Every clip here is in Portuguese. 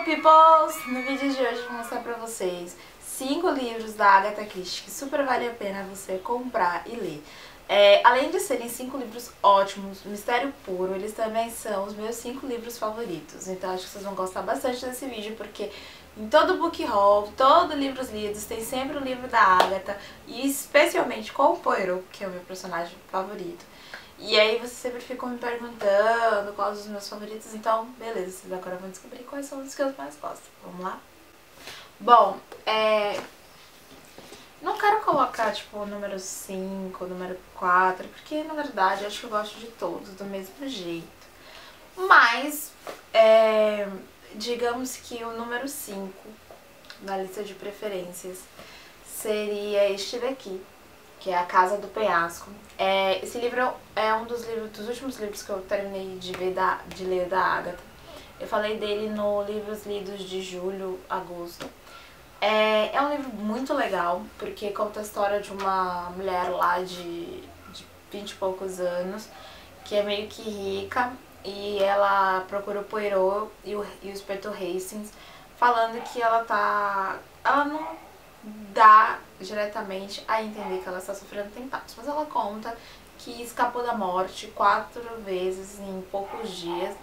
peoples! No vídeo de hoje eu vou mostrar pra vocês 5 livros da Agatha Christie que super vale a pena você comprar e ler. Além de serem 5 livros ótimos, mistério puro, eles também são os meus 5 livros favoritos. Então acho que vocês vão gostar bastante desse vídeo, porque em todo book haul, todo livros lidos, tem sempre um livro da Agatha, e especialmente com o Poirot, que é o meu personagem favorito. E aí vocês sempre ficam me perguntando quais os meus favoritos, então beleza, vocês agora vão descobrir quais são os que eu mais gosto. Vamos lá? Bom, não quero colocar tipo o número 5, o número 4, porque na verdade acho que eu gosto de todos do mesmo jeito. Mas, digamos que o número 5 na lista de preferências seria este daqui, que é A Casa do Penhasco. Esse livro é um dos últimos livros que eu terminei de ler da Agatha. Eu falei dele no Livros Lidos de julho, agosto. É um livro muito legal, porque conta a história de uma mulher lá de 20 e poucos anos, que é meio que rica, e ela procura o Poirot e o inspetor Hastings, falando que ela não dá diretamente a entender que ela está sofrendo atentados, mas ela conta que escapou da morte 4 vezes em poucos dias,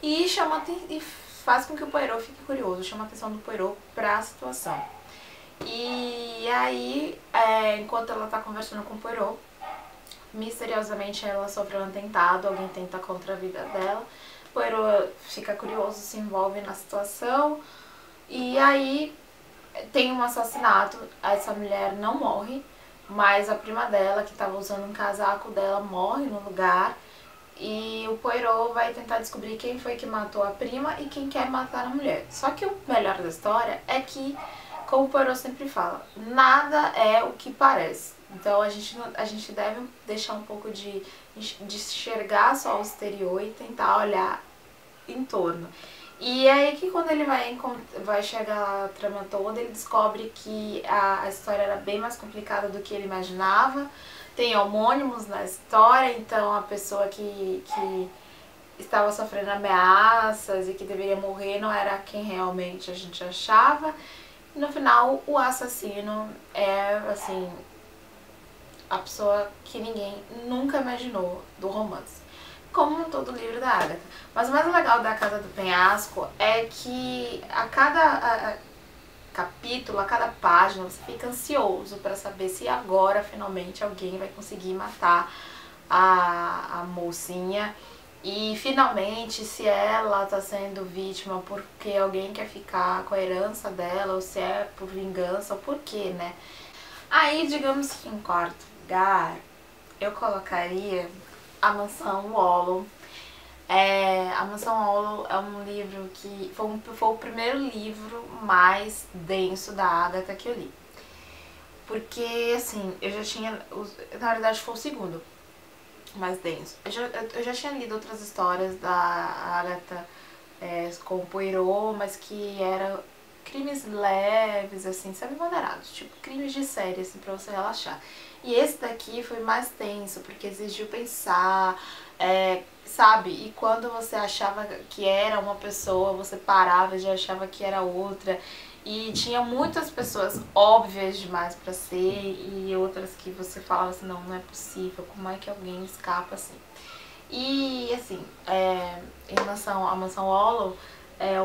e faz com que o Poirot fique curioso, chama a atenção do Poirot para a situação. E aí, enquanto ela está conversando com o Poirot, misteriosamente ela sofreu um atentado, alguém tenta contra a vida dela. Poirot fica curioso, se envolve na situação, e aí tem um assassinato. Essa mulher não morre, mas a prima dela, que estava usando um casaco dela, morre no lugar. E o Poirot vai tentar descobrir quem foi que matou a prima e quem quer matar a mulher. Só que o melhor da história é que, como o Poirot sempre fala, nada é o que parece. Então a gente deve deixar um pouco de enxergar só o exterior e tentar olhar em torno. E é aí que quando ele vai chegar a trama toda, ele descobre que a história era bem mais complicada do que ele imaginava. Tem homônimos na história, então a pessoa que estava sofrendo ameaças e que deveria morrer não era quem realmente a gente achava. E no final, o assassino é, assim, a pessoa que ninguém nunca imaginou do romance, como todo livro da Agatha. Mas o mais legal da Casa do Penhasco é que a cada capítulo, a cada página, você fica ansioso para saber se agora finalmente alguém vai conseguir matar a mocinha, e finalmente se ela está sendo vítima porque alguém quer ficar com a herança dela, ou se é por vingança, ou por quê, né? Aí, digamos que em quarto lugar, eu colocaria A Mansão Wallow. A Mansão Wallow é um livro que foi o primeiro livro mais denso da Agatha que eu li. Porque, assim, eu já tinha... Na verdade, foi o segundo mais denso. Eu já tinha lido outras histórias da Agatha com o Poirot, mas que eram crimes leves, assim, semi-moderados, tipo crimes de série, assim, pra você relaxar. E esse daqui foi mais tenso, porque exigiu pensar, sabe? E quando você achava que era uma pessoa, você parava e já achava que era outra. E tinha muitas pessoas óbvias demais pra ser, e outras que você falava assim, não, não é possível, como é que alguém escapa assim? E assim, a Mansão Wallow,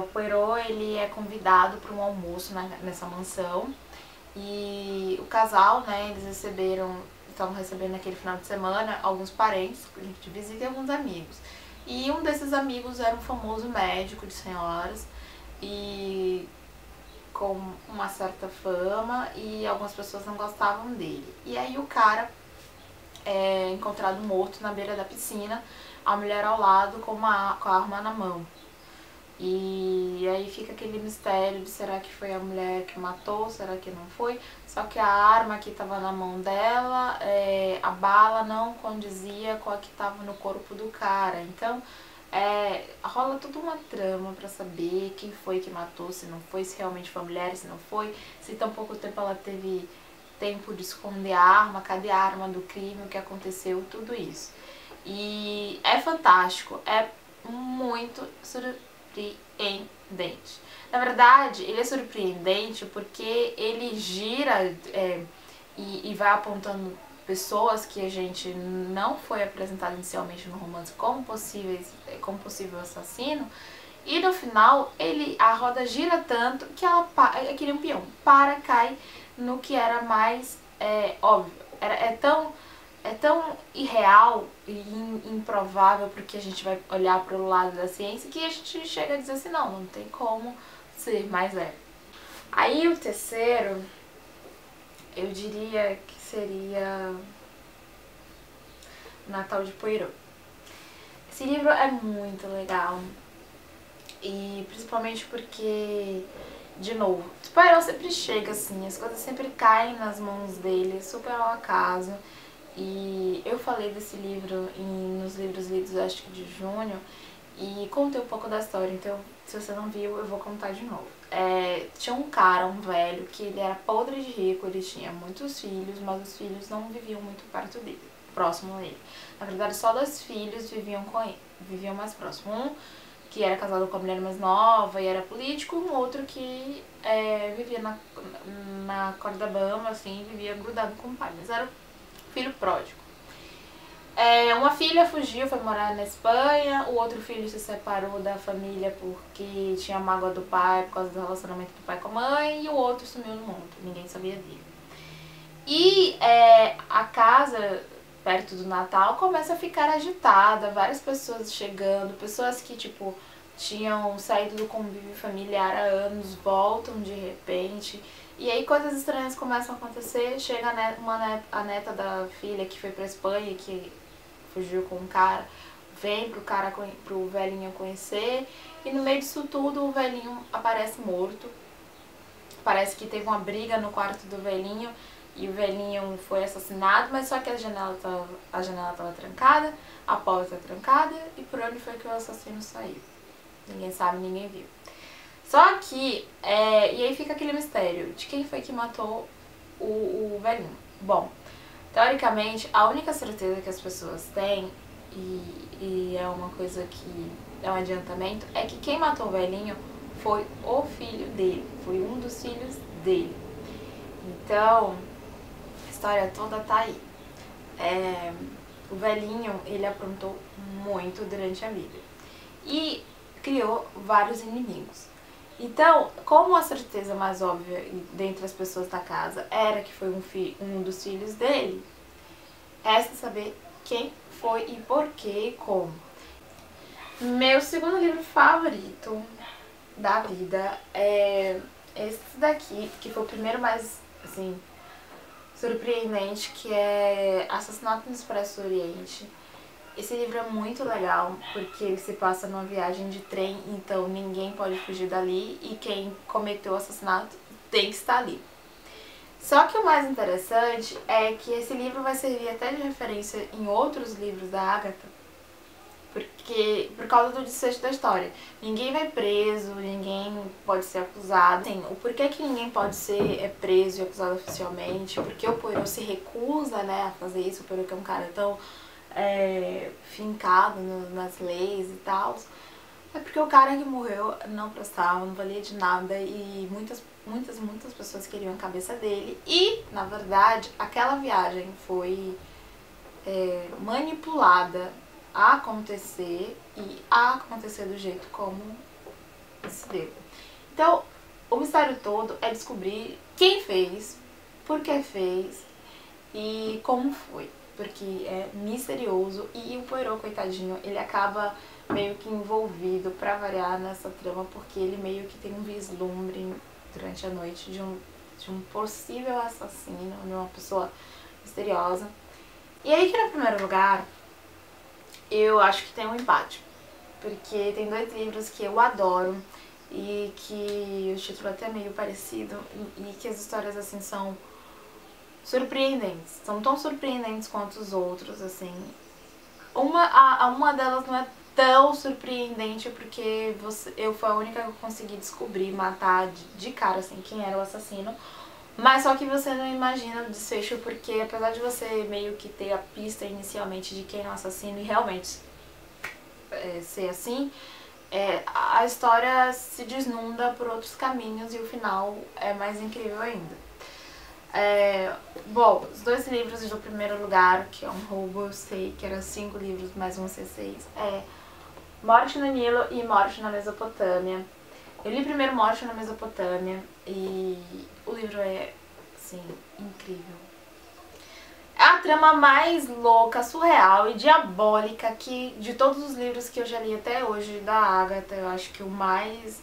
o Poirot, ele é convidado para um almoço nessa mansão, e o casal, né, estavam recebendo naquele final de semana alguns parentes de visita e alguns amigos. E um desses amigos era um famoso médico de senhoras, e com uma certa fama, e algumas pessoas não gostavam dele. E aí o cara é encontrado morto na beira da piscina, a mulher ao lado com a arma na mão. E aí fica aquele mistério de será que foi a mulher que matou, será que não foi? Só que a arma que estava na mão dela, a bala não condizia com a que estava no corpo do cara. Então rola toda uma trama pra saber quem foi que matou, se não foi, se realmente foi a mulher, se não foi, se tão pouco tempo ela teve tempo de esconder a arma, cadê a arma do crime, o que aconteceu, tudo isso. E é fantástico, é muito surpreendente. surpreendente. Na verdade, ele é surpreendente porque ele gira e vai apontando pessoas que a gente não foi apresentado inicialmente no romance como possível assassino, e no final a roda gira tanto que ela é que nem um peão, cai no que era mais óbvio. É tão irreal e improvável, porque a gente vai olhar para o lado da ciência, que a gente chega a dizer assim, não tem como ser, mas é. Aí o terceiro, eu diria que seria Natal de Poirot. Esse livro é muito legal, e principalmente porque, de novo, Poirot sempre chega assim, as coisas sempre caem nas mãos dele, super ao acaso. E eu falei desse livro nos livros lidos, acho que de junho, e contei um pouco da história, então se você não viu, eu vou contar de novo. Tinha um cara, um velho, que ele era podre de rico, ele tinha muitos filhos, mas os filhos não viviam muito perto dele, próximo a ele. Na verdade, só 2 filhos viviam com ele, viviam mais próximo. Um que era casado com a mulher mais nova e era político, um outro que vivia na corda bamba, assim, vivia grudado com o pai, mas era filho pródigo. Uma filha fugiu, foi morar na Espanha, o outro filho se separou da família porque tinha mágoa do pai por causa do relacionamento do pai com a mãe, e o outro sumiu no mundo, ninguém sabia dele. E a casa, perto do Natal, começa a ficar agitada, várias pessoas chegando, pessoas que, tipo, tinham saído do convívio familiar há anos, voltam de repente, e aí coisas estranhas começam a acontecer. Chega a neta da filha que foi pra Espanha, que fugiu com um cara, vem pro velhinho conhecer, e no meio disso tudo o velhinho aparece morto. Parece que teve uma briga no quarto do velhinho e o velhinho foi assassinado, mas só que a janela estava trancada, a porta trancada, e por onde foi que o assassino saiu? Ninguém sabe, ninguém viu. Só que, e aí fica aquele mistério de quem foi que matou o velhinho. Bom, teoricamente, a única certeza que as pessoas têm, e é uma coisa que é um adiantamento, é que quem matou o velhinho foi o filho dele, foi um dos filhos dele. Então, a história toda tá aí. O velhinho, ele aprontou muito durante a vida e criou vários inimigos. Então, como a certeza mais óbvia dentre as pessoas da casa era que foi um dos filhos dele, resta saber quem foi e por que e como. Meu segundo livro favorito da vida é esse daqui, que foi o primeiro mais, assim, surpreendente, que é Assassinato no Expresso Oriente. Esse livro é muito legal, porque ele se passa numa viagem de trem, então ninguém pode fugir dali, e quem cometeu o assassinato tem que estar ali. Só que o mais interessante é que esse livro vai servir até de referência em outros livros da Agatha, por causa do desfecho da história. Ninguém vai preso, ninguém pode ser acusado. Assim, o porquê que ninguém pode ser preso e acusado oficialmente, porque o Poirot se recusa, né, a fazer isso, o Poirot que é um cara tão fincado nas leis e tal, é porque o cara que morreu não prestava, não valia de nada, e muitas pessoas queriam a cabeça dele, e na verdade aquela viagem foi manipulada a acontecer, e a acontecer do jeito como se deu. Então o mistério todo é descobrir quem fez, por que fez e como foi, porque é misterioso, e o Poirot, coitadinho, ele acaba meio que envolvido, pra variar, nessa trama, porque ele meio que tem um vislumbre durante a noite de um possível assassino, de uma pessoa misteriosa. E aí que, no primeiro lugar, eu acho que tem um empate, porque tem 2 livros que eu adoro e que o título é até meio parecido, e que as histórias, assim, são surpreendentes. São tão surpreendentes quanto os outros, assim. Uma delas não é tão surpreendente, porque eu fui a única que eu consegui descobrir, matar de cara, assim, quem era o assassino. Mas só que você não imagina o desfecho, porque apesar de você meio que ter a pista inicialmente de quem é o assassino e realmente ser assim, a história se desnunda por outros caminhos e o final é mais incrível ainda. Bom, os 2 livros do primeiro lugar, que é um roubo, eu sei que eram 5 livros, mas vão ser 6, Morte no Nilo e Morte na Mesopotâmia. Eu li primeiro Morte na Mesopotâmia e o livro é, assim, incrível. É a trama mais louca, surreal e diabólica que de todos os livros que eu já li até hoje da Agatha, eu acho que o mais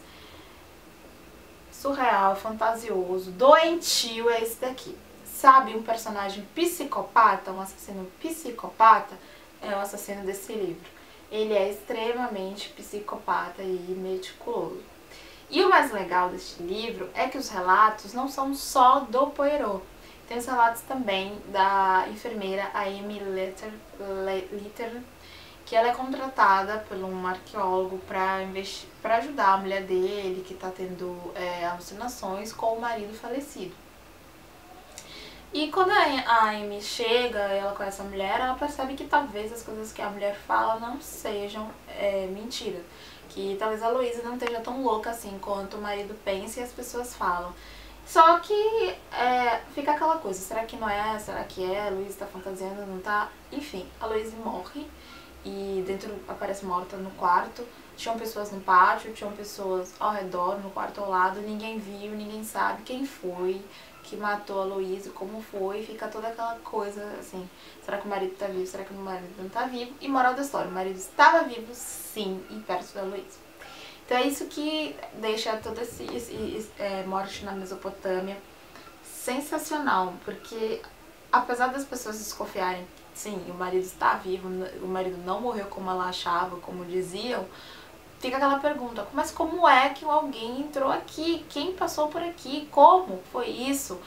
surreal, fantasioso, doentio é esse daqui. Sabe, um personagem psicopata, um assassino psicopata, é o assassino desse livro. Ele é extremamente psicopata e meticuloso. E o mais legal deste livro é que os relatos não são só do Poirot. Tem os relatos também da enfermeira Amy Litter, que ela é contratada por um arqueólogo para ajudar a mulher dele, que está tendo alucinações, com o marido falecido. E quando a Amy chega, ela conhece a mulher, ela percebe que talvez as coisas que a mulher fala não sejam mentira. Que talvez a Louise não esteja tão louca assim quanto o marido pensa e as pessoas falam. Só que fica aquela coisa, será que não é? Será que é? A Louise tá fantasiando, não tá? Enfim, a Louise morre e dentro aparece morta no quarto. Tinham pessoas no pátio, tinham pessoas ao redor, no quarto ao lado, ninguém viu, ninguém sabe quem foi que matou a Louise, como foi, fica toda aquela coisa assim, será que o marido tá vivo, será que o marido não tá vivo? E moral da história, o marido estava vivo sim, e perto da Louise. Então é isso que deixa toda Morte na Mesopotâmia sensacional, porque apesar das pessoas desconfiarem, sim, o marido está vivo, o marido não morreu como ela achava, como diziam, fica aquela pergunta, mas como é que alguém entrou aqui? Quem passou por aqui? Como foi isso?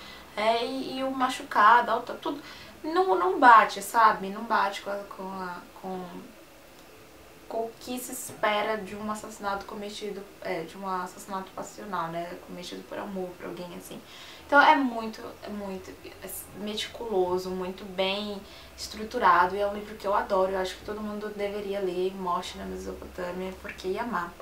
E o machucado, tudo. Não bate, sabe? Não bate com o que se espera de um assassinato cometido, de um assassinato passional, né? Cometido por amor, por alguém assim. Então é muito meticuloso, muito bem estruturado e é um livro que eu adoro. Eu acho que todo mundo deveria ler Morte na Mesopotâmia porque ia amar.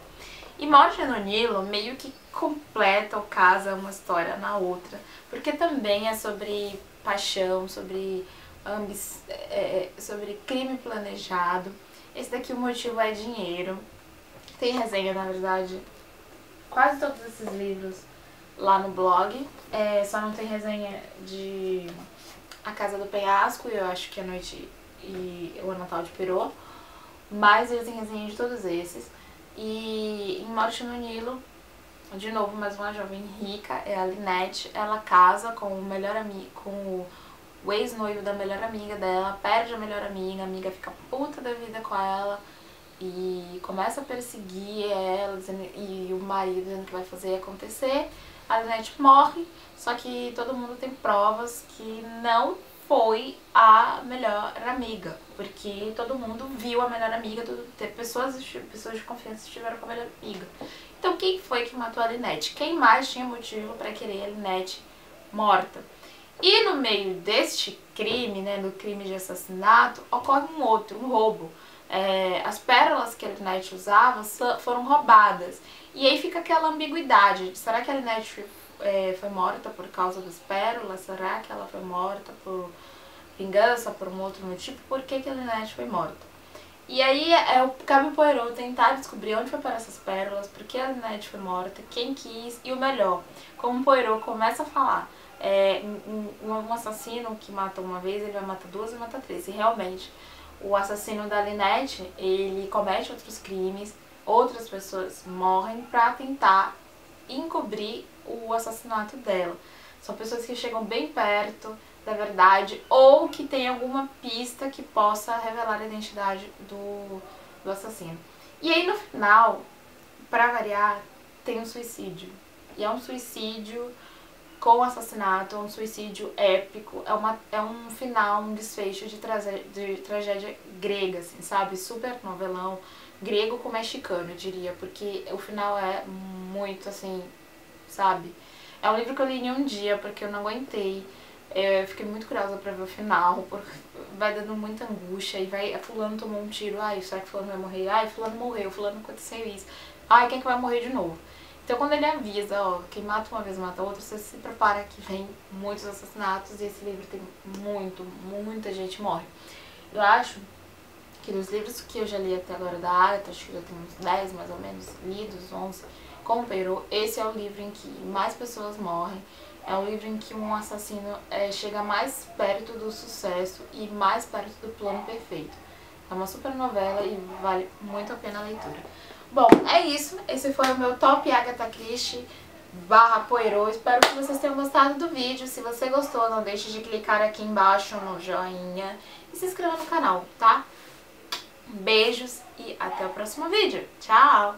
E Morte no Nilo meio que completa ou casa uma história na outra, porque também é sobre paixão, sobre sobre crime planejado. Esse daqui o motivo é dinheiro. Tem resenha, na verdade, quase todos esses livros lá no blog. Só não tem resenha de A Casa do Penhasco, eu acho que A Noite e O Natal de Perrault. Mas eles têm resenha de todos esses. E em Morte no Nilo, de novo, mais uma jovem rica, é a Lynette. Ela casa com o melhor amigo, com o ex-noivo da melhor amiga dela, perde a melhor amiga, a amiga fica puta da vida com ela e começa a perseguir ela, e o marido dizendo que vai fazer acontecer. A Lynette morre, só que todo mundo tem provas que não foi a melhor amiga, porque todo mundo viu a melhor amiga, pessoas de confiança estiveram com a melhor amiga. Então quem foi que matou a Lynette? Quem mais tinha motivo para querer a Lynette morta? E no meio deste crime, né, do crime de assassinato, ocorre um roubo. As pérolas que a Lynette usava foram roubadas. E aí fica aquela ambiguidade. Será que a Lynette foi morta por causa das pérolas? Será que ela foi morta por vingança, por um outro motivo? Por que a Lynette foi morta? E aí cabe o Poirot tentar descobrir onde foi parar essas pérolas, por que a Lynette foi morta, quem quis, e o melhor, como o Poirot começa a falar, um assassino que mata uma vez, ele vai matar duas e mata três. E realmente, o assassino da Lynette, ele comete outros crimes, outras pessoas morrem pra tentar encobrir o assassinato dela. São pessoas que chegam bem perto da verdade ou que tem alguma pista que possa revelar a identidade do assassino. E aí no final, pra variar, tem um suicídio. E é um suicídio com assassinato, um suicídio épico, é um final, um desfecho de tragédia grega, assim, sabe? Super novelão, grego com mexicano, eu diria, porque o final é muito, assim, sabe? É um livro que eu li em um dia, porque eu não aguentei. Eu fiquei muito curiosa pra ver o final, por vai dando muita angústia, e vai, fulano tomou um tiro, ai, será que fulano vai morrer? Ai, fulano morreu, fulano aconteceu isso. Ai, quem é que vai morrer de novo? Então quando ele avisa, ó, quem mata uma vez mata outra, você se prepara que vem muitos assassinatos, e esse livro tem muita gente morre. Eu acho que nos livros que eu já li até agora da Agatha, acho que já tem uns 10 mais ou menos lidos, 11, com o Poirot, esse é o livro em que mais pessoas morrem. É um livro em que um assassino chega mais perto do sucesso e mais perto do plano perfeito. É uma super novela e vale muito a pena a leitura. Bom, é isso. Esse foi o meu top Agatha Christie / Poirot. Espero que vocês tenham gostado do vídeo. Se você gostou, não deixe de clicar aqui embaixo no joinha e se inscreva no canal, tá? Beijos e até o próximo vídeo. Tchau!